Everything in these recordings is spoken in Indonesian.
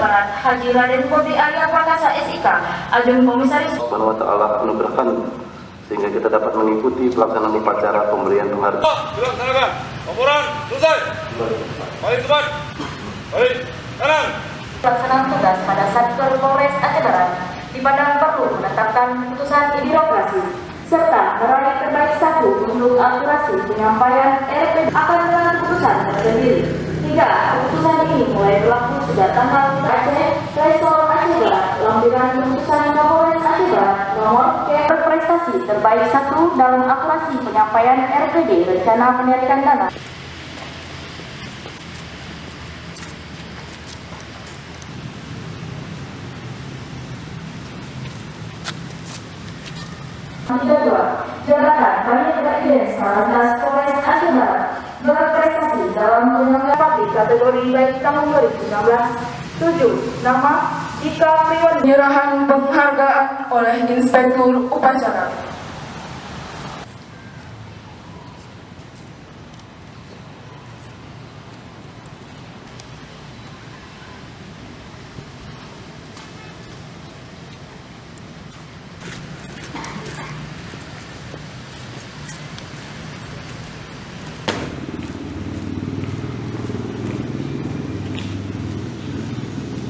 Barat Haji Raden Budi Arya Prakasa SIK, Ajeng Komisaris Subhanahu wa ta'ala anugerahkan sehingga kita dapat mengikuti pelaksanaan upacara pemberian penghargaan. Dilaksanakan. Laporan selesai. Balik depan. Balik kanan. pelaksanaan tugas pada Satker Polres Aceh Barat dipandang perlu menetapkan keputusan birokrasi serta meraih terbaik satu untuk akurasi penyampaian RPD akan dengan keputusan tersendiri. Hingga keputusan ini mulai berlaku sejak tanggal Aceh Resor Aceh Barat lampiran keputusan Kapolres Aceh Barat nomor berprestasi terbaik satu dalam akurasi penyampaian RPD rencana penarikan dana. Jabatan Kami Presiden Salantas Polres Aceh Barat berprestasi dalam penyelenggara publik kategori baik tahun 2016. 7. Nama Dika Priwan. Penyerahan penghargaan oleh Inspektur Upacara.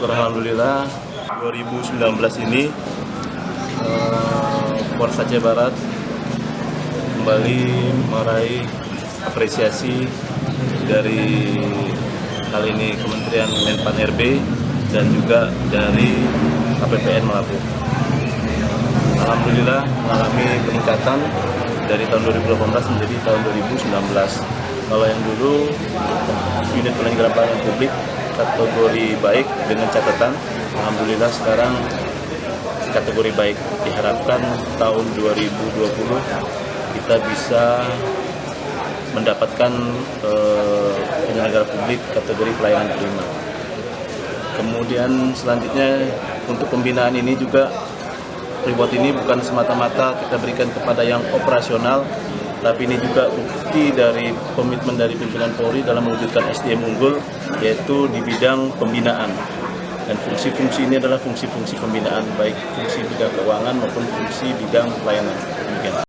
Alhamdulillah 2019 ini Polres Aceh Barat kembali meraih apresiasi dari kali ini Kementerian Menpan RB dan juga dari KPPN Melapu. Alhamdulillah mengalami peningkatan dari tahun 2018 menjadi tahun 2019. Kalau yang dulu unit penyelenggara pelayanan publik kategori baik dengan catatan, alhamdulillah sekarang kategori baik. Diharapkan tahun 2020 kita bisa mendapatkan penyelenggara publik kategori pelayanan prima. Kemudian selanjutnya untuk pembinaan ini juga reward ini bukan semata-mata kita berikan kepada yang operasional, tapi ini juga bukti dari komitmen dari pimpinan Polri dalam mewujudkan SDM unggul, yaitu di bidang pembinaan. Dan fungsi-fungsi ini adalah fungsi-fungsi pembinaan, baik fungsi bidang keuangan maupun fungsi bidang pelayanan. Demikian.